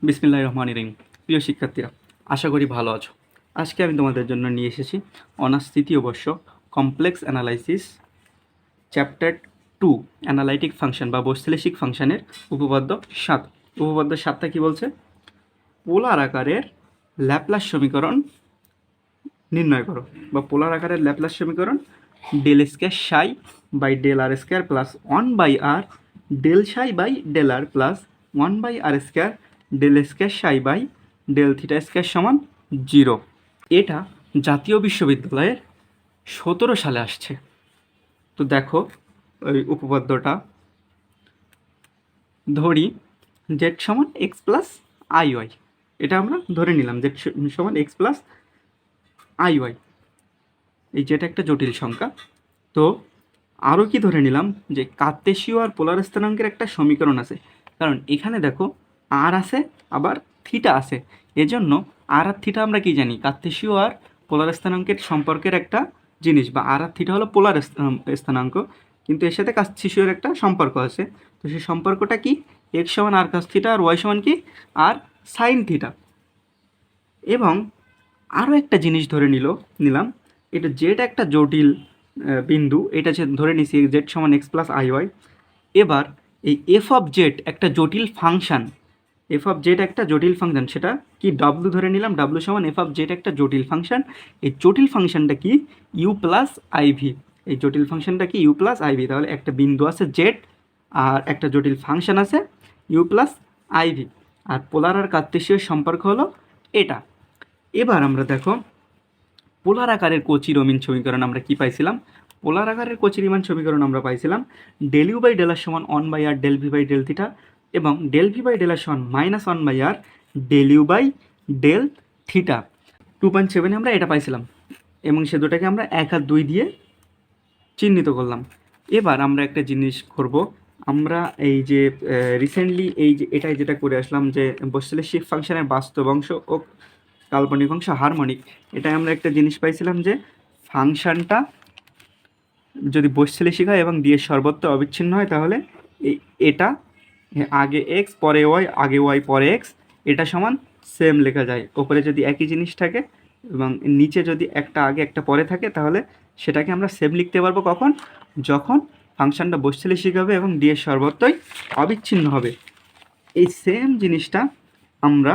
বিসমিল্লাহির রহমানির রহিম। প্রিয় শিক্ষার্থীরা, আশা করি ভালো আছো। আজকে আমি তোমাদের জন্য নিয়ে এসেছি অনার্স তৃতীয় বর্ষ complex analysis chapter 2 analytic function বা বৈশ্লেষিক ফাংশনের উপপাদ্য 7। উপপাদ্য 7টা কী বলছে? পোলার আকারের ল্যাপ্লাস সমীকরণ নির্ণয় করো, বা পোলার আকারের ল্যাপ্লাস সমীকরণ del square psi by del r square plus 1/r del psi by del r plus 1/r square del square psi by del theta square সমান 0। এটা জাতীয় বিশ্ববিদ্যালয়ের 17 সালে আসছে। তো দেখো ওই উপপাদ্যটা ধরি জেড সমান এক্স প্লাস আই ওয়াই। এটা আমরা ধরে নিলাম জেড সমান এক্স প্লাস আই ওয়াই। এই যেটা একটা জটিল সংখ্যা। তো আরও কি ধরে নিলাম যে কার্তেশীয় আর পোলার স্থানাঙ্কের একটা সমীকরণ আছে, কারণ এখানে দেখো আর আছে আবার থিটা আছে, এজন্য আর আর থিটা আমরা কি জানি, কার্তেশীয় আর পোলার স্থানাঙ্কের সম্পর্কের একটা জিনিস, বা আর আর থিটা হলো পোলার স্থানাঙ্ক, কিন্তু এর সাথে কার্তেশীয়র একটা সম্পর্ক আছে। তো সেই সম্পর্কটা কি, এক্স সমান আর কাস থিটা আর ওয়াই সমান কি আর সাইন থিটা। এবং আরও একটা জিনিস ধরে নিলাম, এটা জেড একটা জটিল বিন্দু, এটা ধরে নিছি জেড সমান এক্স প্লাস আই ওয়াই। এবার এই এফ অফ জেড একটা জটিল ফাংশান, এফ অফ জেড একটা জটিল ফাংশান, সেটা কি ডাব্লু ধরে নিলাম, ডাব্লু সমান এফ অফ জেড একটা জটিল ফাংশান। এই জটিল ফাংশানটা কি ইউ প্লাস আইভি। এই জটিল ফাংশানটা কি ইউ প্লাস আইভি। তাহলে একটা বিন্দু আছে জেড আর একটা জটিল ফাংশান আছে ইউ প্লাস আইভি, আর পোলার আর কার্তেশীয় সম্পর্ক হলো এটা। এবার আমরা দেখো পোলার আকারের কচি রমিন সমীকরণ আমরা কি পাইছিলাম, পোলার আকারের কচি রীমান সমীকরণ আমরা পাইছিলাম del u by del r সমান 1/r del v by del theta, এবং del v by del r সমান -1/r del u by del theta. 2.7 আমরা এটা পাইছিলাম, এবং সে দুটাকে আমরা 1 আর 2 দিয়ে চিহ্নিত করলাম। এবার আমরা একটা জিনিস করব, আমরা এই যে রিসেন্টলি এই যে এটাই যেটা করে আসলাম যে বৈশ্লেষিক ফাংশনের বাস্তব অংশ ও কাল্পনিক অংশ হারমোনিক, এটাই আমরা একটা জিনিস পাইছিলাম যে ফাংশনটা যদি বৈশ্লেষিক হয় এবং দিয়ে সর্বত্র অবিচ্ছিন্ন হয়, তাহলে এটা আগে এক্স পরে ওয়াই, আগে ওয়াই পরে এক্স, এটা সমান সেম লেখা যায়। ওপরে যদি একই জিনিস থাকে এবং নিচে যদি একটা আগে একটা পরে থাকে, তাহলে সেটাকে আমরা সেম লিখতে পারবো কখন, যখন ফাংশনটা বৈশ্লেষিক হবে এবং দিয়ে সর্বত্রই অবিচ্ছিন্ন হবে। এই সেম জিনিসটা আমরা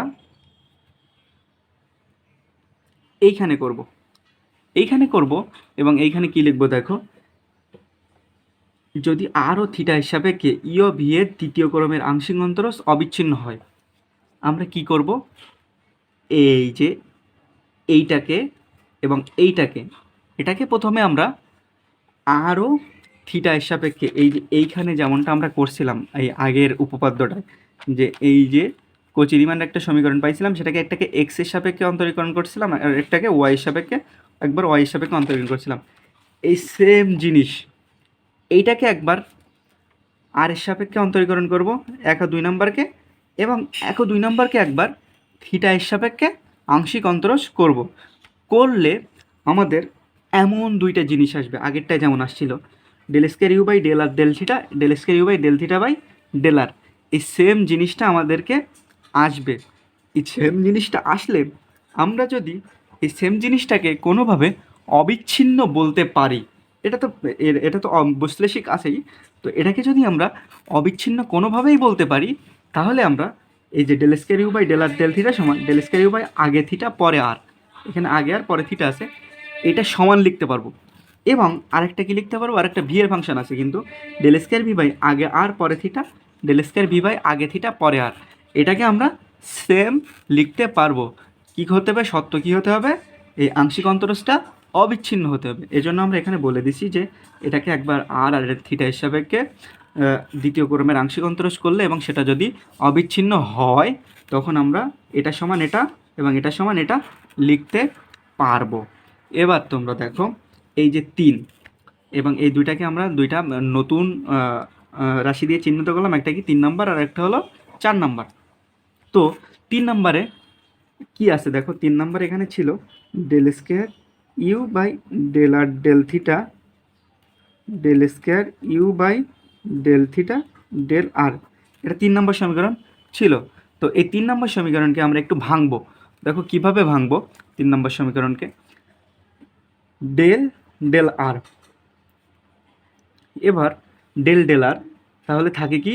এইখানে করব, এবং এইখানে কি লিখবো দেখো, যদি আর ও থিটা হিসাবে কে ই ও ভি এর তৃতীয় ক্রমের আংশিক অন্তরজ অবিচ্ছিন্ন হয়, আমরা কি করব, এই যে এইটাকে এবং এটাকে প্রথমে আমরা আর ও থিটা এর সাপেক্ষে এই যে এইখানে যেমনটা আমরা করছিলাম এই আগের উপপাদ্যটায়, যে এই যে কচি রিমান্ড একটা সমীকরণ পাইছিলাম, সেটাকে একটাকে এক্স এর সাপেক্ষে অন্তরীকরণ করছিলাম আর একটাকে ওয়াই এর সাপেক্ষে, একবার ওয়াই এর সাপেক্ষে অন্তরীকরণ করছিলাম। এই সেম জিনিস এইটাকে একবার আর এর সাপেক্ষে অন্তরীকরণ করব 1 ও 2 নম্বরকে, এবং 1 ও 2 নম্বরকে একবার থিটা এর সাপেক্ষে আংশিক অন্তরজ করলে আমাদের এমন দুইটা জিনিস আসবে, আগেরটায় যেমন আসছিল del square u by del r del theta, del square u by del theta by del r. এই সেম জিনিসটা আমাদেরকে আসবে। এই সেম জিনিসটা আসলে আমরা যদি এই সেম জিনিসটাকে কোনোভাবে অবিচ্ছিন্ন বলতে পারি, এটা তো বৈশ্লেষিক আছেই, তো এটাকে যদি আমরা অবিচ্ছিন্ন কোনোভাবেই বলতে পারি, তাহলে আমরা এই যে del square u by del r del theta সমান ডেল স্কয়ার ইউ বাই আগে থিটা পরে আর, এখানে আগে আর পরে থিটা আছে, এটা সমান লিখতে পারবো। এবং আরেকটা কি লিখতে পারবো, আরেকটা ভি এর ফাংশন আছে কিন্তু, ডেল স্কয়ার ভি বাই আগে আর পরে theta, del square v by আগে থিটা পরে আর, এটাকে আমরা সেম লিখতে পারবো। কী হতে হবে, সত্য কী হতে হবে, এই আংশিক অন্তরজটা অবিচ্ছিন্ন হতে হবে। এজন্য আমরা এখানে বলে দিছি যে এটাকে একবার আর আর থিটা হিসাবেকে দ্বিতীয় ক্রমের আংশিক অন্তরজ করলে এবং সেটা যদি অবিচ্ছিন্ন হয়, তখন আমরা এটা সমান এটা এবং এটা সমান এটা লিখতে পারবো। এবার তোমরা দেখো এই যে 3 এবং এই দুইটাকে আমরা দুইটা নতুন রাশি দিয়ে চিহ্নিত করলাম, একটা কি 3 নম্বর আর একটা হলো 4 নম্বর। তো 3 নম্বরে কি আছে দেখো, 3 নম্বর এখানে ছিল del square u by del r del theta, del square u by del theta del r, এটা 3 নম্বর সমীকরণ ছিল। তো তো এই 3 নম্বর সমীকরণকে আমরা একটু ভাঙবো। দেখো কিভাবে ভাঙবো 3 নম্বর সমীকরণকে। ডেল ডেল আর, এবার ডেল ডেল আর, তাহলে থাকে কি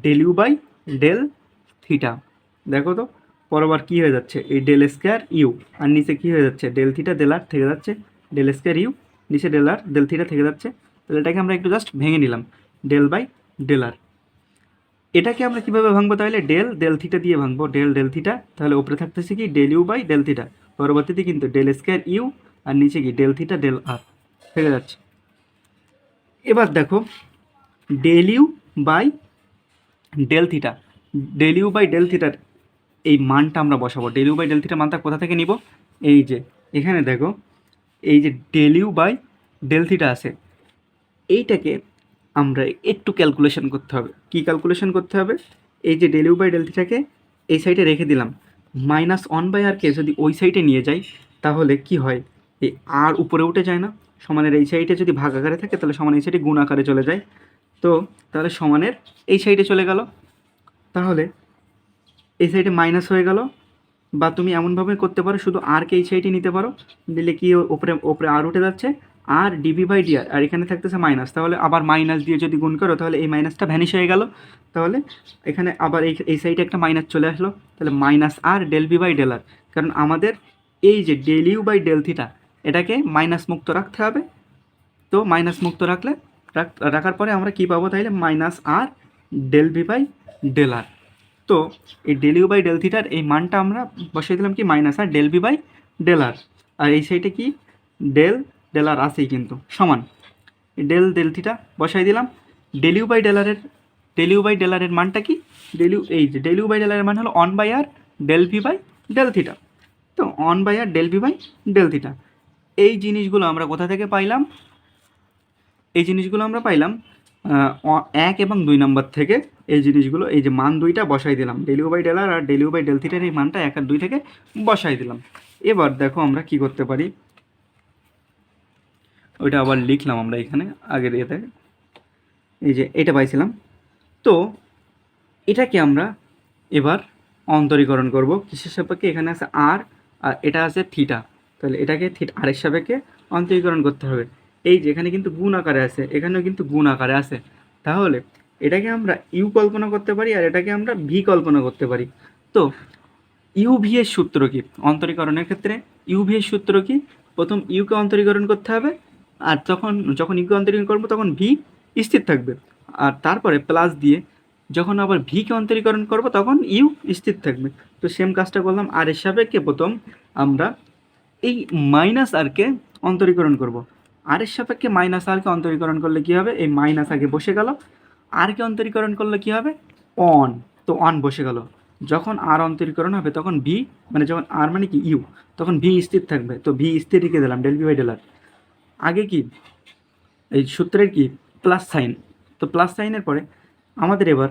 del u by del theta. দেখো তো পরবার কী হয়ে যাচ্ছে, এই ডেল স্কোয়ার ইউ আর নিচে কী হয়ে যাচ্ছে, ডেল থিটা ডেল আর থেকে যাচ্ছে, ডেল স্কোয়ার ইউ নিচে ডেল আর ডেল থিটা থেকে যাচ্ছে। তাহলে এটাকে আমরা একটু জাস্ট ভেঙে নিলাম, ডেল বাই ডেল আর। এটাকে আমরা কীভাবে ভাঙবো, তাহলে ডেল ডেল থিটা দিয়ে ভাঙবো, ডেল ডেল থিটা, তাহলে উপরে থাকতেছে কি del u by del theta, পরবর্তীতে কিন্তু ডেল স্কোয়ার ইউ আর নিচে কি ডেল থিটা ডেল আর থেকে যাচ্ছে। এবার দেখো del u by del theta, del u by del থিটার এই মানটা আমরা বসাবো। ডেল ইউ বাই ডেল থিটার মানটা কোথা থেকে নিব, এই যে এখানে দেখো এই যে del u by del theta আছে, এইটাকে আমরা একটু ক্যালকুলেশন করতে হবে। কি ক্যালকুলেশন করতে হবে, এই যে ডেল ইউ বাই ডেল থিটাকে এই সাইডে রেখে দিলাম, -1/r-কে যদি ওই সাইডে নিয়ে যাই তাহলে কি হয়, এই আর উপরে উঠে যায় না, সমানের এই সাইডে যদি ভাগ আকারে থাকে তাহলে সমান এই সাইডে গুণ আকারে চলে যায়। তো তাহলে সমানের এই সাইডে চলে গেল, তাহলে এই সাইডে মাইনাস হয়ে গেল। বা তুমি এমনভাবে করতে পারো শুধু আরকে এই সাইডে নিতে পারো, নিলে কি ওপরে ওপরে আর উঠে যাচ্ছে, আর ডিভি বাই ডিআর, আর এখানে থাকতেছে মাইনাস, তাহলে আবার মাইনাস দিয়ে যদি গুণ করো তাহলে এই মাইনাসটা ভ্যানিশ হয়ে গেল, তাহলে এখানে আবার এই সাইডে একটা মাইনাস চলে আসলো, তাহলে minus r del b by del r. কারণ আমাদের এই যে del u by del theta এটাকে মাইনাস মুক্ত রাখতে হবে, তো মাইনাস মুক্ত রাখার পরে আমরা কি পাবো, তাইলে minus r del b by del r. তো এই ডেল ইউ বাই ডেল থিটার এই মানটা আমরা বসিয়ে দিলাম কি minus r del b by del r, আর এই সাইডে কি ডেল ডেল আর আছেই কিন্তু সমান, ডেল ডেল থিটা বসাই দিলাম। ডেল ইউ বাই ডেল আরের মানটা কি, এই যে ডেল ইউ বাই ডেল আরের মান হলো 1/r del v by del theta, তো 1/r del v by del theta. এই জিনিসগুলো আমরা কোথা থেকে পাইলাম, এই জিনিসগুলো আমরা পাইলাম 1 এবং 2 নম্বর থেকে। এই জিনিসগুলো এই যে মান দুইটা বসাই দিলাম, del u by del r del u by del থিটার এই মানটা 1 আর 2 থেকে বসাই দিলাম। এবার দেখো আমরা কি করতে পারি, ওইটা আবার লিখলাম আমরা এখানে আগের ইয়েতে, এই যে এটা পাইছিলাম। তো এটাকে আমরা এবার অন্তরীকরণ করব কিসের সাপেক্ষে, এখানে আছে আর আর এটা আছে থিটা, তাহলে এটাকে আরের সাপেক্ষে অন্তরীকরণ করতে হবে। এই যে এখানে কিন্তু গুণ আকারে আছে, এখানেও কিন্তু গুণ আকারে আছে, তাহলে এটাকে আমরা ইউ কল্পনা করতে পারি আর এটাকে আমরা ভি কল্পনা করতে পারি। তো ইউভি এর সূত্র কি অন্তরীকরণের ক্ষেত্রে, ইউভি এর সূত্র কি, প্রথম ইউকে অন্তরীকরণ করতে হবে, আর যখন ইউকে অন্তরীকরণ করবো তখন ভি স্থির থাকবে, আর তারপরে প্লাস দিয়ে যখন আবার ভিকে অন্তরীকরণ করব তখন ইউ স্থির থাকবে। তো সেম কাজটা করলাম, আর এর সাপেক্ষে প্রথম আমরা এই মাইনাস আরকে অন্তরীকরণ করব, আর এর সাপেক্ষে মাইনাস আরকে অন্তরীকরণ করলে কী হবে, এই মাইনাস আগে বসে গেল, আরকে অন্তরীকরণ করলে কী হবে অন, তো অন বসে গেল। যখন আর অন্তরীকরণ হবে তখন ভি, মানে যখন আর মানে কি ইউ, তখন ভি স্থির থাকবে, তো ভি স্থির রেখে দিলাম ডেল ভি বাই ডেল আর। আগে কি এই সূত্রের কি প্লাস সাইন, তো প্লাস সাইনের পরে আমাদের এবার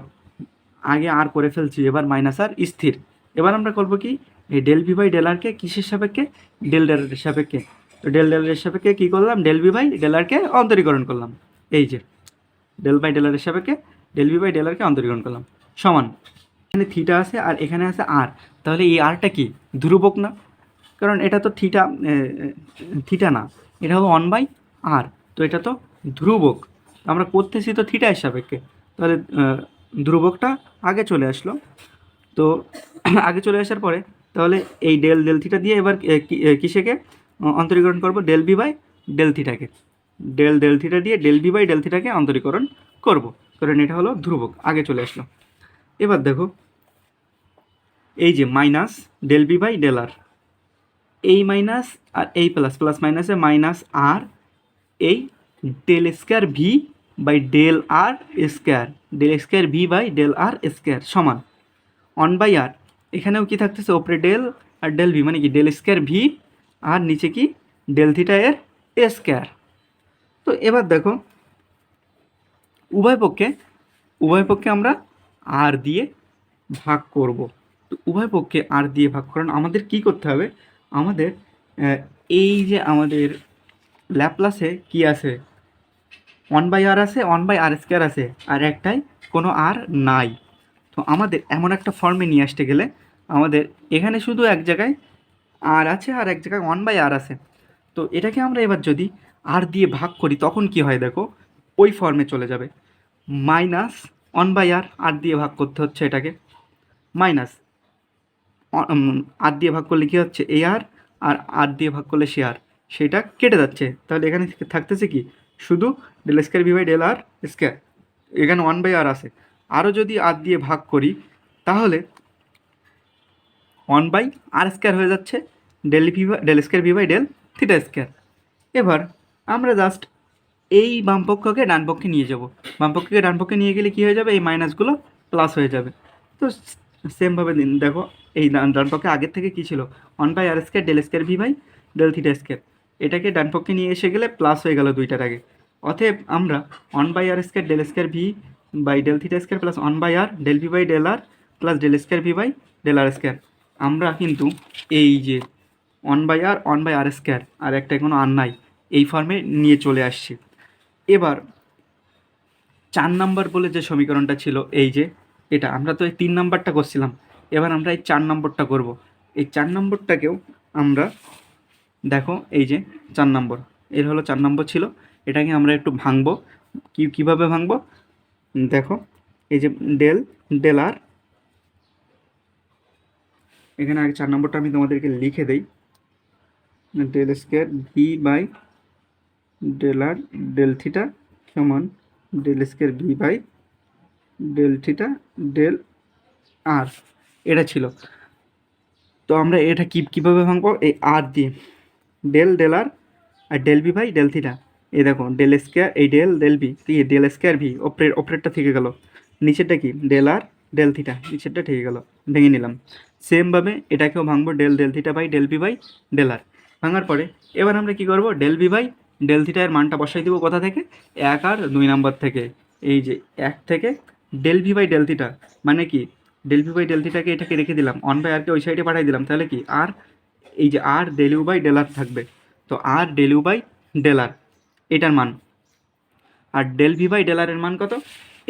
আগে আর করে ফেলছি, এবার মাইনাস আর স্থির। এবার আমরা করবো কি, এই ডেল ভি বাই ডেল আরকে কিসের সাপেক্ষে, ডেল ডেল এর সাপেক্ষে। তো ডেল ডেল এর সাপেক্ষে কী করলাম, ডেল ভি বাই ডেল আরকে অন্তরীকরণ করলাম, এই যে ডেল বাই ডেল এর সাপেক্ষে ডেল ভি বাই ডেল আরকে অন্তরীকরণ করলাম সমান, এখানে থিটা আছে আর এখানে আছে আর, তাহলে এই আরটা কি ধ্রুবক না, কারণ এটা তো থিটা না, এটা হলো 1/r, তো এটা তো ধ্রুবক, আমরা করতেছি তো থিটা এর সাপেক্ষে, তাহলে ধ্রুবকটা আগে চলে আসলো। তো আগে চলে আসার পরে তাহলে এই ডেল ডেল থিটা দিয়ে এবার কিসেকে অন্তরীকরণ করব, ডেল বি বাই ডেল থিটাকে, ডেল ডেল থিটা দিয়ে ডেল বি বাই ডেল থিটাকে অন্তরীকরণ করব, কারণ এটা হলো ধ্রুবক আগে চলে আসলো। এবার দেখো এই যে minus del b by del r, এই মাইনাস আর এই প্লাস, প্লাস মাইনাসে মাইনাস আর, এই del square v by del r square, del square v by del r square সমান 1/r, এখানেও কি থাকতেছে ওপরে ডেল আর ডেল ভি, মানে কি ডেল স্কোয়ার ভি আর নিচে কি ডেল থিটা এর স্কোয়ার। তো এবার দেখো উভয় পক্ষে আমরা আর দিয়ে ভাগ করব, তো উভয় পক্ষে আর দিয়ে ভাগ করান আমাদের কি করতে হবে, আমাদের এই যে আমাদের ল্যাপ্লাসে কি আছে 1/r আছে, 1/r স্কোয়ার আছে, আর একটাই কোনো আর নাই, তো আমাদের এমন একটা ফর্মে নিয়ে আসতে গেলে আমাদের এখানে শুধু এক জায়গায় আর আছে আর এক জায়গায় 1/r আছে। তো এটাকে আমরা এবার যদি আর দিয়ে ভাগ করি তখন কি হয় দেখো, ওই ফর্মে চলে যাবে। মাইনাস 1/r, আর দিয়ে ভাগ করতে হচ্ছে এটাকে, মাইনাস আর দিয়ে ভাগ করলে কী হচ্ছে এ আর দিয়ে ভাগ করলে সে আর, সেটা কেটে যাচ্ছে। তাহলে এখানে থাকতেছে কি শুধু del square v by del r square, এখানে 1/r আছে। আরও যদি আর দিয়ে ভাগ করি তাহলে 1/r স্কোয়ার হয়ে যাচ্ছে del square v by del theta square. এবার আমরা জাস্ট এই বামপক্ষকে ডান পক্ষে নিয়ে যাব। বামপক্ষকে ডান পক্ষে নিয়ে গেলে কী হয়ে যাবে, এই মাইনাসগুলো প্লাস হয়ে যাবে। তো সেমভাবে দেখো এই ডান পক্ষে আগের থেকে কী ছিল, 1/r square del square v by del theta square, এটাকে ডান পক্ষে নিয়ে এসে গেলে প্লাস হয়ে গেল দুইটার আগে। অতএব আমরা 1/r square del square v by del theta square plus 1/r del v by del r plus del square v by del r square, আমরা কিন্তু এই যে 1/r স্কোয়ার আর একটা কোনো আর নাই, এই ফর্মে নিয়ে চলে আসছি। এবার 4 নাম্বার বলে যে সমীকরণটা ছিল এই যে এটা, আমরা তো এই 3 নাম্বারটা করছিলাম, এবার আমরা এই 4 নম্বরটা করব। এই 4 নম্বরটাকেও আমরা দেখো এই যে 4 নম্বর, এর হলো 4 নম্বর ছিল, এটাকে আমরা একটু ভাঙবো। কীভাবে ভাঙবো দেখো, এই যে ডেল আর, এখানে আগে 4 নম্বরটা আমি তোমাদেরকে লিখে দেই, del square v by del r del theta সমান del square v by del theta del r, এটা ছিল। তো আমরা এটা কীভাবে ভাঙবো, এই আর দিয়ে del r del v by del theta, এই দেখো ডেল স্কোয়ার, এই del v del square v ওপরেরটা থেকে গেল, নিচেরটা কি ডেল আর ডেল থিটা, নিচেরটা থেকে গেল, ভেঙে নিলাম। সেমভাবে এটাকেও ভাঙবো del theta by del v by del r. ভাঙার পরে এবার আমরা কি করব, del v by del theta এর মানটা বসাই দিব কোথা থেকে, 1 আর 2 নাম্বার থেকে। এই যে 1 থেকে del v by del theta মানে কি, ডেল ভি বাই ডেল থিটাকে এটাকে রেখে দিলাম, 1/rকে ওই সাইডে পাঠিয়ে দিলাম, তাহলে কি আর এই যে r del u by del r থাকবে। তো r del u by del r এটার মান, আর del v by del r এর মান কত,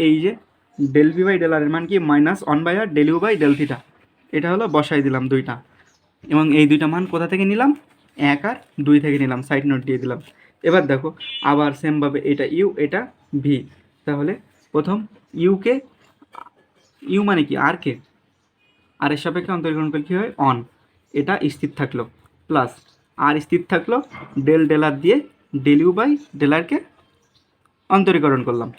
এই যে del v by del r এর মান কি minus 1/r del u by del theta, এটা হলো বসাই দিলাম দুইটা, এবং এই দুইটা মান কোথা থেকে নিলাম, 1 আর 2 থেকে নিলাম, সাইড নোট দিয়ে দিলাম। এবার দেখো আবার সেমভাবে এটা ইউ এটা ভি, তাহলে প্রথম ইউকে, ইউ মানে কি আর কে, আর এর সাপেক্ষে অন্তরীকরণ করলে কী হয় অন, এটা স্থির থাকলো, প্লাস আর স্থির থাকলো, ডেল আর দিয়ে ডেল ইউ বাই ডেল আরকে অন্তরীকরণ করলাম,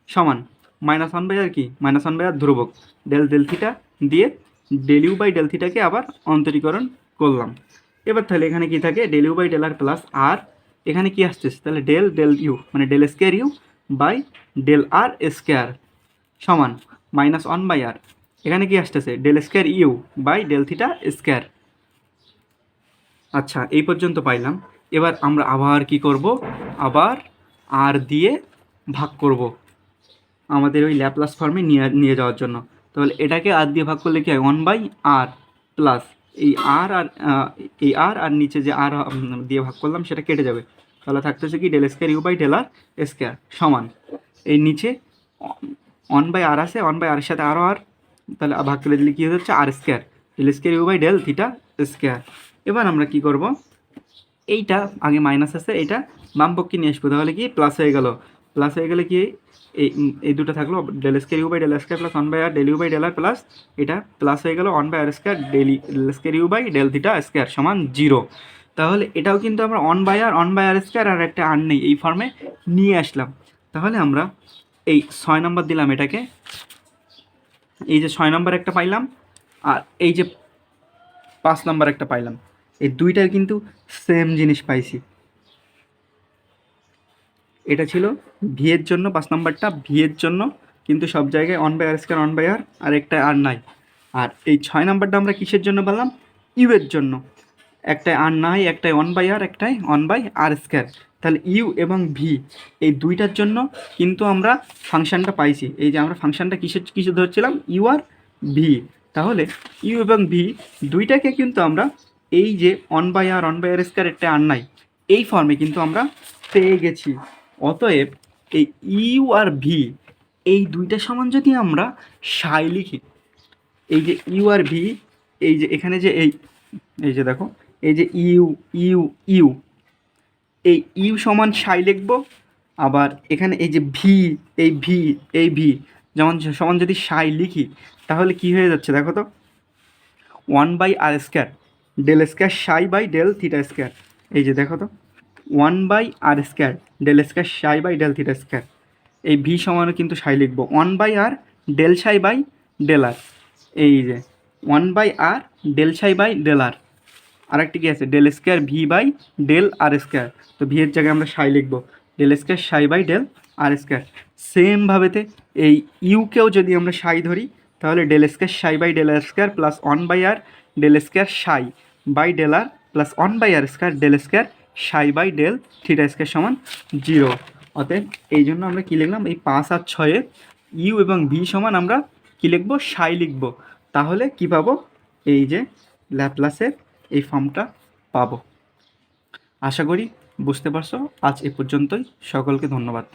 সমান -1/r কি, -1/r ধ্রুবক, ডেল থিটা দিয়ে ডেল ইউ বাই ডেল থিটাকে আবার অন্তরীকরণ করলাম। এবার তাহলে এখানে কি থাকে, del u by del r plus r, এখানে কি আসছে তাহলে ডেল ইউ মানে del square u by del r square সমান -1/r, এখানে কি আসতেছে del square u by del theta square. আচ্ছা এই পর্যন্ত পাইলাম। এবার আমরা আবার কি করব, আবার আর দিয়ে ভাগ করব আমাদের ওই ল্যাপ্লাস ফর্মে নিয়ে যাওয়ার জন্য। তাহলে এটাকে আর দিয়ে ভাগ করলে কি হয়, 1/r প্লাস এই আর আর নিচে যে আর দিয়ে ভাগ করলাম সেটা কেটে যাবে, তাহলে থাকতেছে কি del square u by del r square সমান, এই নিচে 1/r আছে, 1/r এর সাথে আরও আর, তাহলে ভাগ করে দিলে কী হয়ে যাচ্ছে r square, del square u by del theta square. এবার আমরা কি করব, এইটা আগে মাইনাস আছে, এইটা বাম পক্ষে নিয়ে আসবো, তাহলে কি প্লাস হয়ে গেল, প্লাস হয়ে গেলে কি এই দুটো থাকলো del square u by del square plus 1/r del u by del r plus এটা প্লাস হয়ে গেল 1/r square del square u by del theta square সমান 0। তাহলে এটাও কিন্তু আমরা 1/r স্কোয়ার আর একটা আর নেই এই ফর্মে নিয়ে আসলাম। তাহলে আমরা এই 6 নম্বর দিলাম এটাকে, এই যে 6 নম্বর একটা পাইলাম, আর এই যে 5 নম্বর একটা পাইলাম, এই দুইটা কিন্তু সেম জিনিস পাইছি। এটা ছিল ভি এর জন্য 5 নম্বরটা, ভি এর জন্য কিন্তু সব জায়গায় 1/r স্কোয়ার 1/r আর একটা আর নাই। আর এই 6 নম্বরটা আমরা কিসের জন্য পেলাম, ইউ এর জন্য, একটাই আর নাই, একটাই 1/r একটাই 1/r স্কোয়ার। তাহলে ইউ এবং ভি এই দুইটার জন্য কিন্তু আমরা ফাংশানটা পাইছি। এই যে আমরা ফাংশানটা কিসে ধরছিলাম, ইউ আর ভি, তাহলে ইউ এবং ভি দুইটাকে কিন্তু আমরা এই যে 1/r স্কোয়ার একটা আর নাই এই ফর্মে কিন্তু আমরা পেয়ে গেছি। অতএব এই ইউ আর ভি এই দুইটা সমান যদি আমরা সাই লিখি, এই যে ইউ আর ভি, এই যে এখানে যে এই যে দেখো, এই যে ইউ ইউ ইউ, এই ইউ সমান সাই লিখবো। আবার এখানে এই যে ভি, এই ভি, এই ভি যেমন সমান যদি সাই লিখি, তাহলে কি হয়ে যাচ্ছে দেখো তো, 1/r² del square psi by del theta square. এই যে দেখো তো, 1/r² del square psi by del theta square. এই ভি সমানও কিন্তু সাই লিখবো, 1/r del psi by del r. এই যে 1/r del psi by del আর। আরেকটি কি আছে, del square v by del r square. তো ভি এর জায়গায় আমরা সাই লিখবো, del square psi by del r square. সেমভাবেতে এই ইউকেও যদি আমরা সাই ধরি, তাহলে del square psi by del r square plus 1/r del square psi by del r plus 1/r square del square psi by del theta square সমান 0। অতএব এই জন্য আমরা কী লিখলাম, এই 5 আর 6-এ ইউ এবং ভি সমান আমরা কী লিখবো, সাই লিখবো। তাহলে কি পাবো, এই যে ল্যাপ্লাসের এই ফর্মটা পাবো। আশা করি বুঝতে পারছো। আজ এ পর্যন্তই, সকলকে ধন্যবাদ।